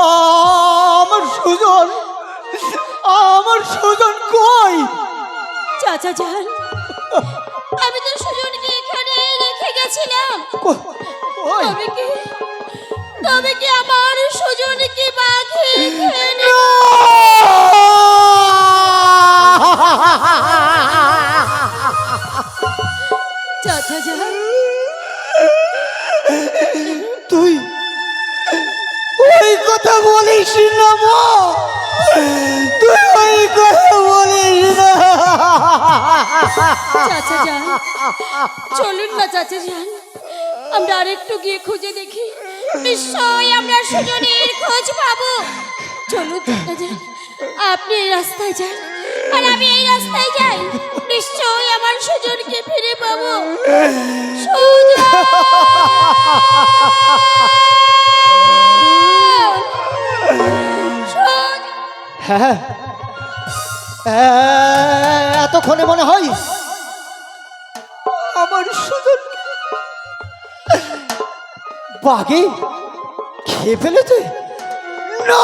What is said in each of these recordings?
আমার সুজন, আমার সুজন কই? চাচা যান, আমি তো সুজনকে এখানে রেখে গেছিলাম। কই? তবে কি আমার সুজনকে বাঘে খেয়ে নেবে? চাচা যান, তুই ওই কথা বলিস না মা, তুই ওই কথা বলিস না। চাচা যান, চলুন না চাচা যান, আমরা আরেকটু গিয়ে খুঁজে দেখি, নিশ্চয়ই আমরা সুজনের খোঁজ পাবো। চলুন চাচা যান, আপনি এই রাস্তায় যান আর আমি এই রাস্তায় যাই, নিশ্চয়ই আমার সুজনকে ফিরে পাবো। সুজন! সুজন! হ্যাঁ, এতক্ষণে মনে হয় আমার সুজন বাঘে খেয়ে ফেলেছে। না,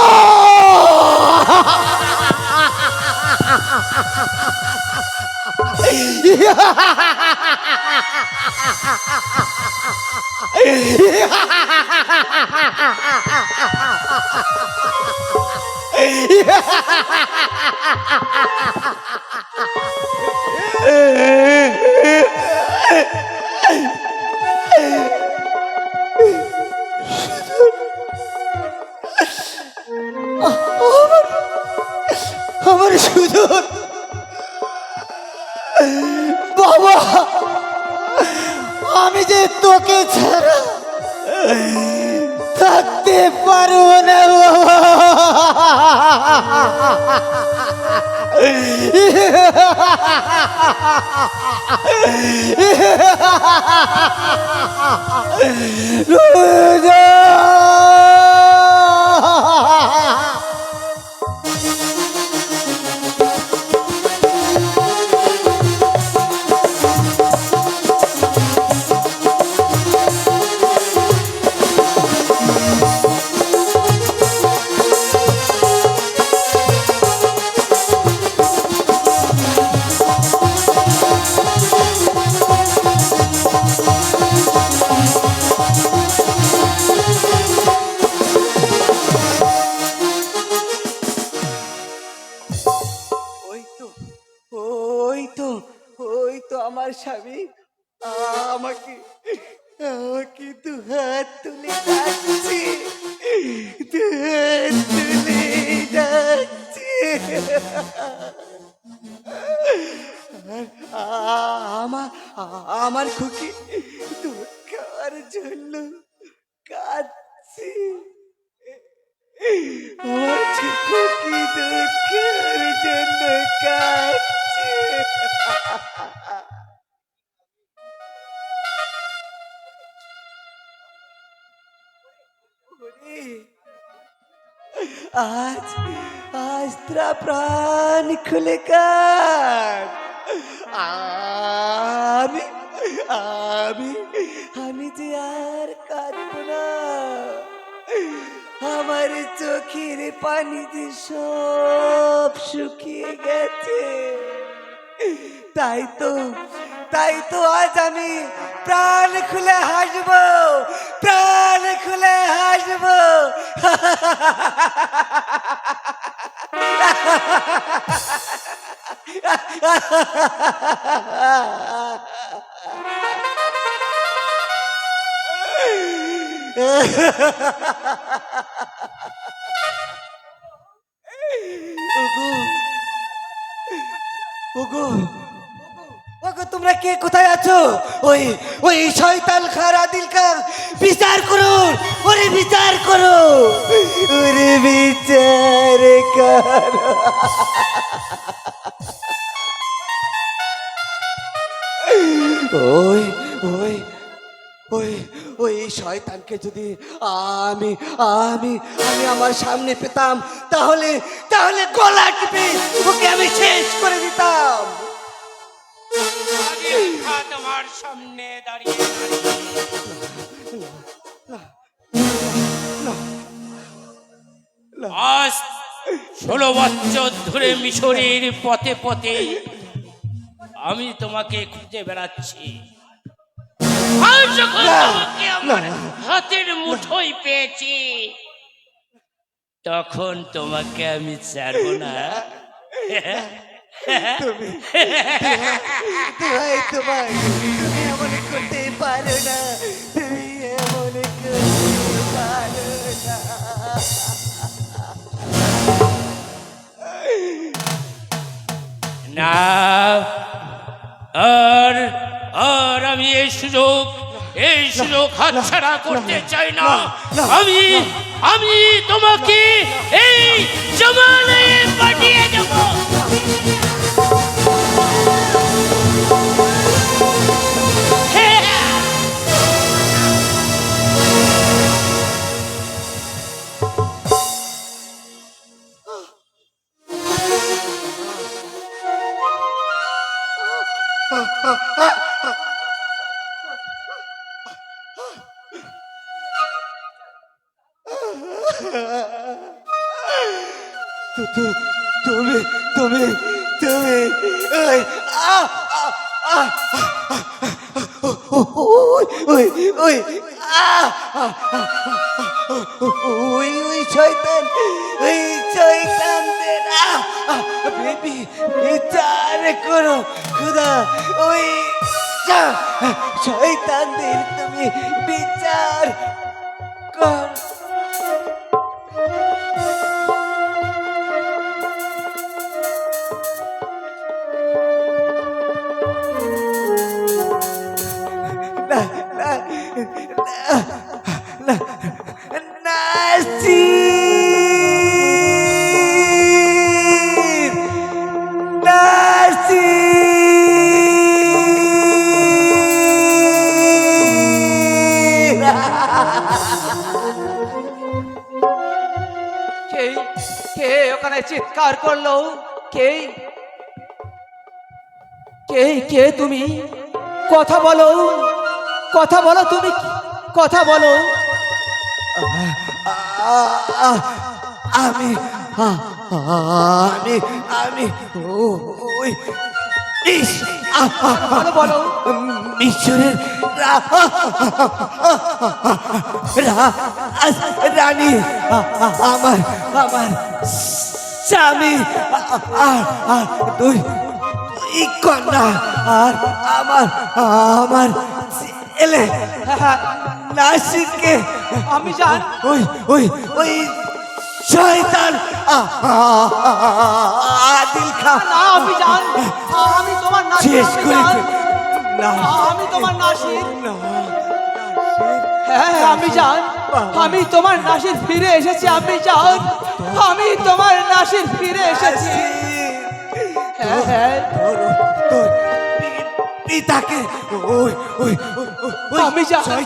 আমার সুজন বাবা, আমি যে তোকে ছাড়া থাকতে পারবো না আমার স্বামী আমাকে আমাকে দু হাত তুলে যাচ্ছে, দু হাত তুলে যাচ্ছে। আমার আমার খুকি দুঃখের জন্য কাঁদছে, আমার খুকি দুঃখের জন্য কাঁদছে। আজ আজ তোরা প্রাণ খুলে কাঁদ। আমি আমি আমি যে আর কাঁদব না, আমার চোখের পানি যে সব শুকিয়ে গেছে। তাই তো আজ আমি প্রাণ খুলে হাসবো, প্রাণ খুলে হাসবো। ওগো ওগো, তোমরা কে কোথায় আছো? ওই ওই শয়তান খারা দিলকা বিচার করুন, ওরে বিচার করো, ওরে বিচার করো। ওই ওই ওই ওই শয়তানকে যদি আমি আমি আমি আমার সামনে পেতাম, তাহলে তাহলে গলা টিপে ওকে আমি শেষ করে দিতাম। তোমার সামনে দাঁড়িয়ে আজ 16 বছর ধরে মিশরের পথে পথে আমি তোমাকে খুঁজে বেড়াচ্ছি। আর যখন তোমাকে আমার হাতের মুঠোয় পেয়েছি, তখন তোমাকে আমি ছাড়বো না। তুমি দোহাই তোমার, তুমি এমন করতে পারো না, তুমি এমন করতে পারো না। না, আর আর আমি এই সুযোগ হাতছাড়া করতে চাই না। আমি তোমাকে এই জমানায় পাঠিয়ে দেব। তুমি তুমি তুমি ওই ওই ওই ওই ওই শয়তান, ওই শয়তানদের বেবি বিচার করো খুদা, ওই শয়তানদের তুমি বিচার কর। কে ওখানে চিৎকার করলো? কে কে কে তুমি? কথা বলো, কথা বলো, তুমি কথা বলো। আমি আমি আমি ওই বলো বলো। মিশরের রানী, আমার আমার স্বামী, তুই কন্যা, আর আমার ছেলে নাসিরকে আমি জান ওই ওই ওই শয়তান আদিল খান, না আমি জান, আমি তোমার নাসির, শেষ আমি করেছে। জান, না, আমি তোমার নাসির। না, হ্যাঁ আমি জান, আমি তোমার নাসির ফিরে এসেছি। আমি জান, আমি তোমার নাসির ফিরে এসেছি। হ্যাঁ হ্যাঁ তোর পিতাকে ওই ওই ওই আমি জানি।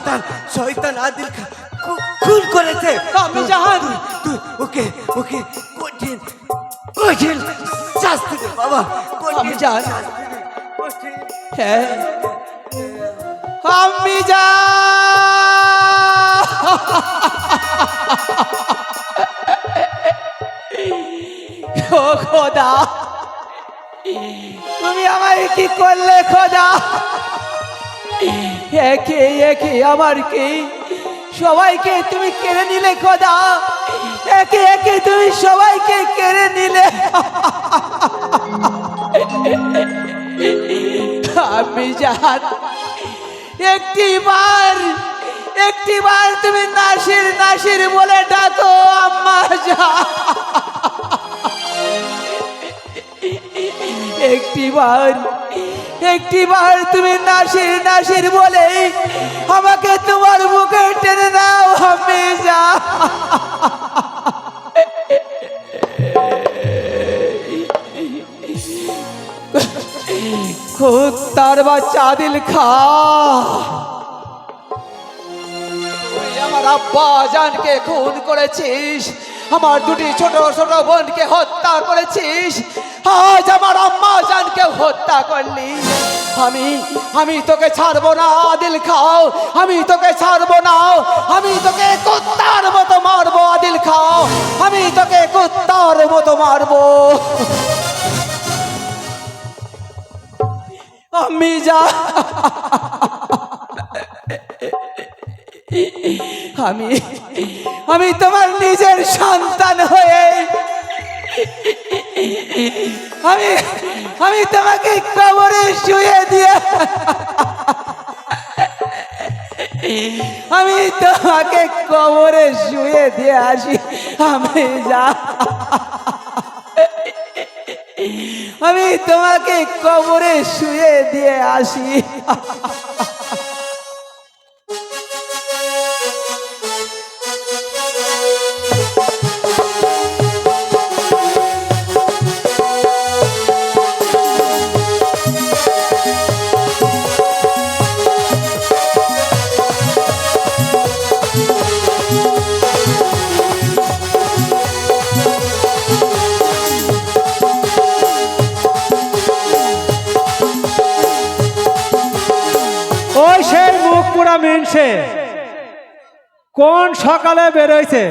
শয়তান আদিল খান খুন করেছে। আমি জানি। তুই ওকে ওকে কঠিন কঠিন শাস্তি দে বাবা, আমি জানি। শাস্তি দে, কঠিন। হ্যাঁ আমি জান। ও খোদা, তুমি আমায় কি করলে খোদা? একে একে আমার কি সবাইকে তুমি কেড়ে নিলে খোদা, একে একে তুমি সবাইকে কেড়ে নিলে। আমি জান, একটিবার তুমি নাসির নাসির বলে ডাকো আম্মা জান। একটিবার তুমি নাসির নাসির বলে আমাকে তোমার বুকে টেনে দাও আমি যা। খুদ তার বাচ্চা আদিল খা, তুই আমার আব্বা জানকে খুন করেছিস, আমার দুটি ছোট ছোট বোনকে হত্যা করেছিস, আজ আমার আম্মা জানকে হত্যা করলি। আমি তোকে ছাড়বো না আদিল খাও, আমি তোকে ছাড়বো না, আমি তোকে কুত্তার মতো মারবো আদিল খাও, আমি তোকে মারবো। আমি যা আমি আমি তোমার নিজের সন্তান হয়ে আমি আমি তোমাকে কবরে শুয়ে দিয়ে আমি তোমাকে কবরে শুয়ে দিয়ে আসি। আমি যা আমি তোমাকে কবরে শুয়ে দিয়ে আসি। ওই সেই মুখ পুরা মিনছে কোন সকালে বেরোইছে,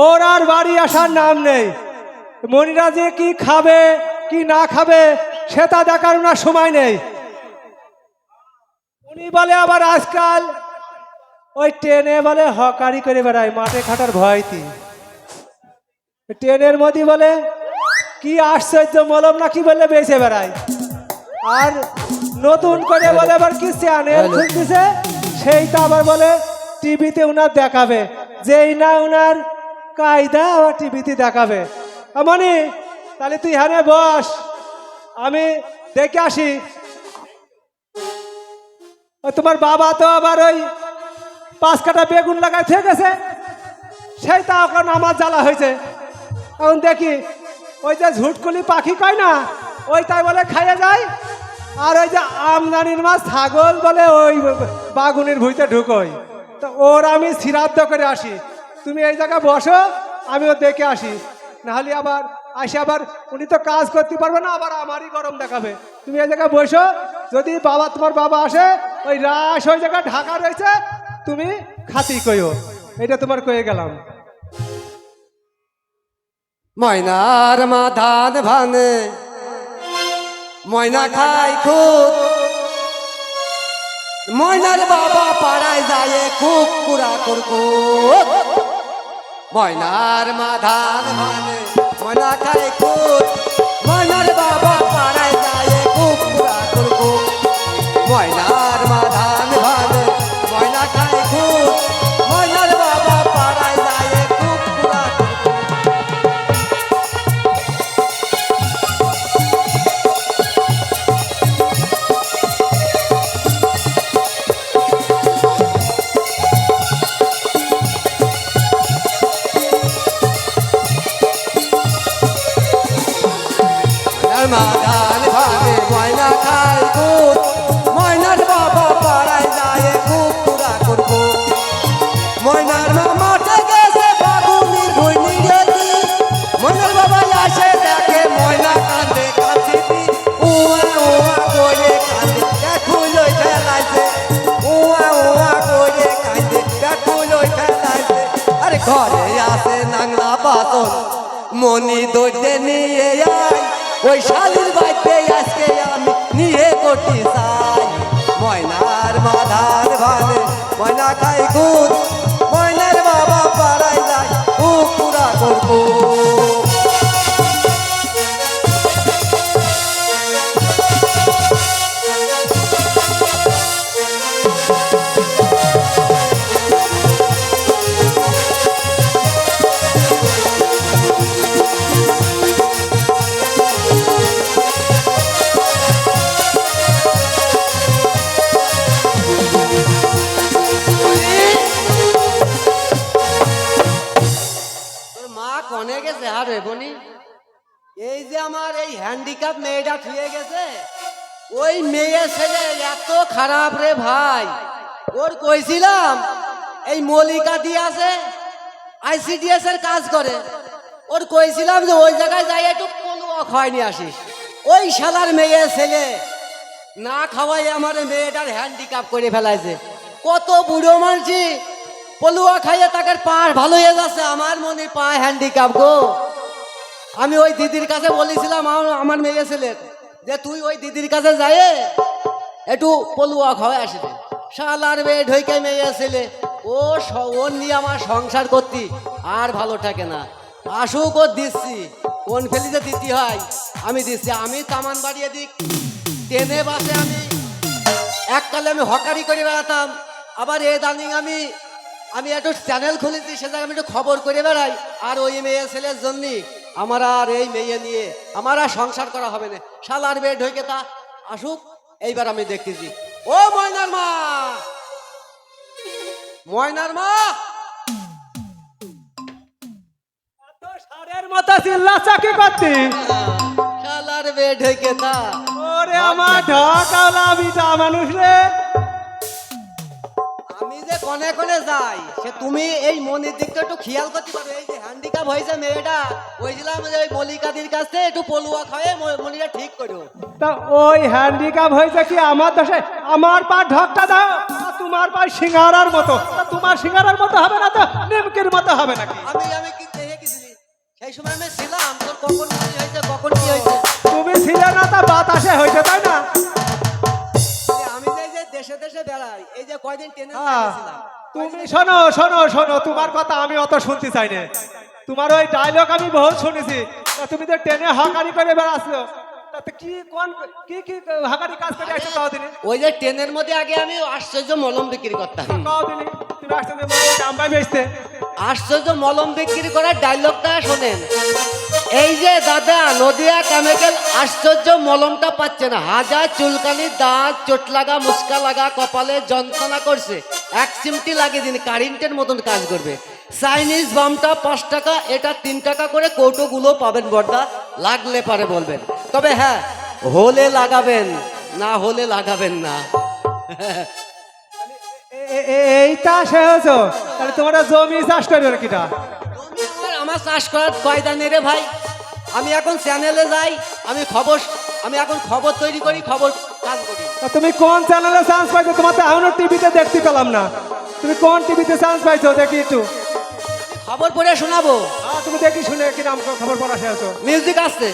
ওর আর বাড়ি আসার নাম নেই। মনিরা যে কি খাবে কি না খাবে সেটা দেখার ওনার সময় নেই। উনি বলে আবার আজকাল ওই ট্রেনে বলে হকারি করে বেড়ায়, মাঠে খাটার ভয়তি। ট্রেনের মধ্যে বলে কি আশ্চর্য মলম না কি বলে বেঁচে বেড়ায়। আর নতুন করে বলে আবার কি চ্যানেল খুলতেছে, সেইটা আবার বলে টিভিতে উনার দেখাবে, যেই না উনার কায়দা আবার টিভিতে দেখাবে। মনি তাহলে তুই হ্যাঁ বস, আমি দেখে আসি। তোমার বাবা তো আবার ওই 5 কাঠা বেগুন লাগাই থেকে গেছে, সেইটা এখন আমার জ্বালা হয়েছে। এখন দেখি ওই যে ঝুটকুলি পাখি কয় না, ওইটাই বলে খাইয়ে যায়। আর ওই যে আমদানির মাছ ছাগল বলে ওই বাগুনের ভুঁইতে ঢুকোই। তো ওর আমি শ্রাদ্ধ করে আসি, তুমি এই জায়গায় বসো, আমি ও দেখে আসি। নাহলে আবার আসে আবার উনি তো কাজ করতে পারবে না, আবার আমারই গরম দেখাবে। তুমি এই জায়গায় বসো, যদি তোমার বাবা আসে ওই রাস ওই জায়গায় ঢাকা রয়েছে, তুমি খাতি কইও, এটা তোমার কয়ে গেলাম। ময়নার মা ধান ভানে ময়না খাই খুব, ময়নার বাবা পাড়ায় যায় খুব কুড়া কুরকুর। ময়নার মা ধান ভানে ময়না খাই খুব, ময়নার বাবা পাড়ায় যায় খুব কুড়া কুরকুর। ময়নার মা ধান ভানে ময়না খাই খুব, ময়নার বাবা পাড়ায় যায় খুব কুড়া কুরকুর। মাধান ভাবে ময়না খায় খুব, ময়নার বাবা পাড়ায় যায় খুব পুরা করব। ময়নার মা মাঠে গেছে বাগুনির ভুইনি রেডি, ময়নার বাবা আসে দেখে ময়না কান্দে কাঁদছি, উয়া উয়া করে কান্দে দেখুলই ফেলাইছে, উয়া উয়া করে কান্দে দেখুলই ফেলাইছে। আরে ঘরে আসে নাংলা বাসন মনি দইতে নিয়ে আয়, ওই শালির বাইতে আজকে আমি নিয়ে করতে চাই। ময়নার মাধার ভালে ময়না খাই খুদ, ময়নার বাবা পাড়ায় যায় পুরা করবো। কনে গেছে আরে বনি, এই যে আমার এই হ্যান্ডিক্যাপ মেয়েটা থুয়ে গেছে, ওই মেয়ে ছেলে এত খারাপ রে ভাই। ওর কইছিলাম এই মলিকা দিয়ে আছে ICDS এর কাজ করে, ওর কইছিলাম যে ওই জায়গায় যাই একটু পলুয়া খাওয়াই নিয়ে আসিস। ওই শালার মেয়ে ছেলে না খাওয়াই আমার মেয়েটার হ্যান্ডিক্যাপ করে ফেলাইছে। কত বুড়ো মানছি পলুয়া খাইয়ে তাকে পা ভালো হয়ে যাচ্ছে, আমার মনে পা হ্যান্ডিক্যাপ গো। আমি ওই দিদির কাছে বলেছিলাম আমার মেয়ে ছেলে যে তুই ওই দিদির কাছে যায় একটু পলুয়া খাওয়াই আসবে। শালার বেড হইকে মেয়ে ছেলে ও নিয়ে আমার সংসার করতি আর ভালো থাকে না। আসুক ও দিচ্ছি, কোন ফেলিতে দিতে হয় আমি দিচ্ছি। আমি তামান বাড়িয়ে দিক ট্রেনে বাসে আমি এককালে আমি হকারি করে বেড়াতাম, আবার এ দানিং আমি একটু চ্যানেল খুলেছি, সে জায়গায় আমি একটু খবর করে বেড়াই। আর ওই মেয়ে ছেলের জন্য আমার আর এই মেয়ে নিয়ে আমার আর সংসার করা হবে না। শালার বেড হইকে তা আসুক, এইবার আমি দেখতেছি। ও ময়নার মা, ময়নার মা, সারের মতো চিল্লাচ্ছা কি করতি? শালার বেড হইকে তা ওরে আমার ঢাকাওয়ালা বিটা মানুষ রে। আমি যে কনে কনে যাই সে তুমি এই মনির দিকটা একটু খেয়াল করতে পারো। এই যে হ্যান্ডিক্যাপ হয়েছে মেয়েটা, ওইছিলাম যে ওই মল্লিকাদির কাছে একটু পলুয়া খাওয়ে মনিটা ঠিক করো। তা ওই হ্যান্ডিক্যাপ হয়েছে কি আমার দোষে? আমার পা ঢকটা দাও, আর তোমার পা সিঙ্গারার মতো। তা তোমার সিঙ্গারার মতো হবে না তো নিমকির মতো হবে নাকি? আমি কি দেখে গেছিলি সেই সময় আমি ছিলাম, তোর কখন কি হয়েছে কখন কি হয়েছে তুমি ছিলে না, তা বাতাসে হয়েছে তাই না? আমি যে দেশে দেশে বেড়াই, এই যে কয়দিন ট্রেনে ছিলাম। তুমি শোনো শোনো শোনো, তোমার কথা আমি অত শুনতে চাই না। তোমার ওই ডায়লগ আমি বহুত শুনেছি। তা তুমি তো ট্রেনে হকারি করে বেড়াচ্ছো, তাতে কি কোন কি হকারি কাজ করে আসছো কদিনে? ওই যে ট্রেনের মধ্যে আগে আমি আশ্চর্য মলম বিক্রি করতাম। কদিনে তুমি আসছো জাম্বাই বেচতে? আশ্চর্য মলম বিক্রি করার ডায়লগটা শোনেন। এই যে দাদা নদিয়া কেমিক্যাল আশ্চর্য মলমটা পাচ্ছে না, হাজার চুলকানি, দাঁত চোট লাগা, মুস্কা লাগা, কপালে যন্ত্রণা করছে, এক চিমটি লাগিয়ে দিন কারেন্টের মতন কাজ করবে। চাইনিজ বামটা 5 টাকা, এটা 3 টাকা করে কৌটোগুলো পাবেন বর্দা, লাগলে পারে বলবেন। তবে হ্যাঁ, হলে লাগাবেন, না হলে লাগাবেন না। এইটা সে হয়েছো, তাহলে তোমার জমি চাষ করবে কিটা? আমার চাষ করার কয়দা নেই রে ভাই। আমি এখন চ্যানেলে যাই, আমি এখন খবর তৈরি করি, খবর কাজ করি। তা তুমি কোন চ্যানেলে চান্স পাইছো? তোমার তো এখনো টিভিতে দেখতে পেলাম না। তুমি কোন টিভিতে চান্স পাইছো দেখি একটু। খবর পড়ে শোনাবো। তুমি দেখি শুনে কিরাম খবর পড়া শেষ। মিউজিক আসছে।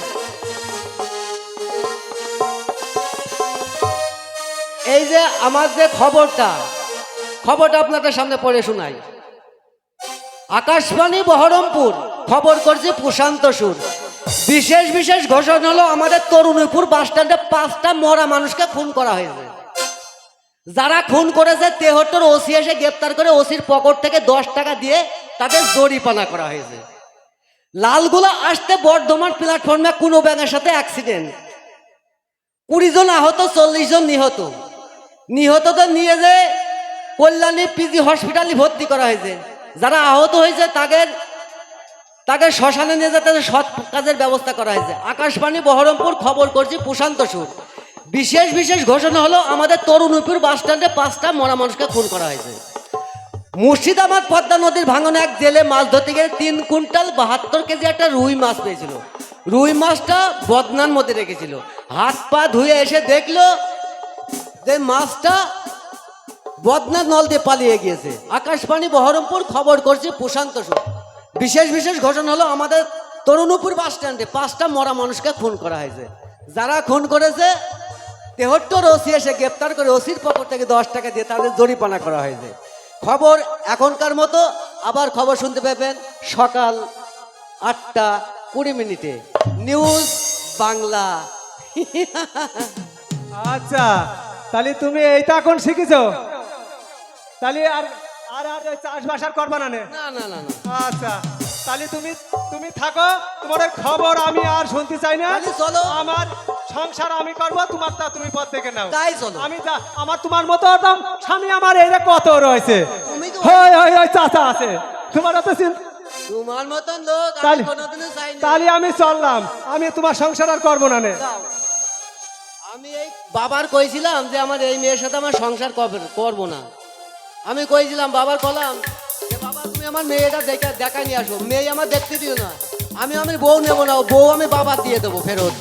এই যে আমার যে খবরটা আপনাদের সামনে পড়ে শোনাই। আকাশবাণী বহরমপুর খবর করছে প্রশান্ত সুর। বিশেষ ঘোষণা হলো, আমাদের তরুণীপুর বাস স্ট্যান্ডে 5টা মরা মানুষকে খুন করা হয়েছে। যারা খুন করেছে 73 ওসি এসে গ্রেপ্তার করে ওসির পকেট থেকে 10 টাকা দিয়ে তাদের জরিমানা করা হয়েছে। লালগুলা আসতে বর্ধমান প্ল্যাটফর্মে কোনো ব্যাঙের সাথে অ্যাক্সিডেন্ট, 20 জন আহত, 40 জন নিহতদের নিয়ে যে কল্যাণী পিজি হসপিটালে ভর্তি করা হয়েছে। যারা আহত হয়েছে তাকে শ্মশানে নিয়ে যেতে সৎ কাজের ব্যবস্থা করা হয়েছে। আকাশবাণী বহরমপুর খবর করছি প্রশান্ত সুর। বিশেষ ঘোষণা হলো, আমাদের তরুণীপুর বাস স্ট্যান্ডে 5টা মরা মানুষকে খুন করা হয়েছে। মুর্শিদাবাদ পদ্মা নদীর ভাঙনে এক জেলে মাছ ধরতে গিয়ে 3 কুইন্টাল 72 কেজি একটা রুই মাছ পেয়েছিল। রুই মাছটা বদনার মধ্যে রেখেছিল। হাত পা ধুয়ে এসে দেখলো যে মাছটা বদনার নল দিয়ে পালিয়ে গিয়েছে। আকাশবাণী বহরমপুর খবর করছে প্রশান্ত সুর। বিশেষ ঘোষণা হলো, আমাদের তরুণীপুর বাস স্ট্যান্ডে 5টা মরা মানুষকে খুন করা হয়েছে। যারা খুন করেছে 73 ওসি এসে গ্রেপ্তার করে ওসির পকেট থেকে 10 টাকা দিয়ে তাদের জরিমানা করা হয়েছে। খবর এখনকার মতো আবার খবর শুনতে পাবেন সকাল 8:20 নিউজ বাংলা। আচ্ছা, তাহলে তুমি এইটা এখন শিখেছো? তাহলে আর আর আর চাষবাস আর করবা না? না। আচ্ছা, তাহলে তুমি থাকো, তোমার ওই খবর আমি আর শুনতে চাই না। তাহলে চলো। আমার সংসার আমি করবো, তোমারটা তুমি পথ থেকে নাও। তাই চলো। আমি আমার তোমার মতো একদম স্বামী আমার এই যে কত রয়েছে। তুমি তো ওই চাচা আছে, তোমার অত তোমার মতন লোক আমি তাহলে কোনোদিনও চাইনি। তাহলে আমি চললাম, আমি তোমার সংসার আর করবো না। যাও। আমি এই বাবার কইছিলাম যে আমার এই মেয়ের সাথে আমার সংসার করবো না। আমি কইছিলাম বাবার কলাম যে বাবা তুমি আমার মেয়েটা দেখাই নিয়ে আসো। মেয়ে আমার দেখতে দিও না, আমি বউ নেবো না, বউ আমি বাবা দিয়ে দেবো ফেরত।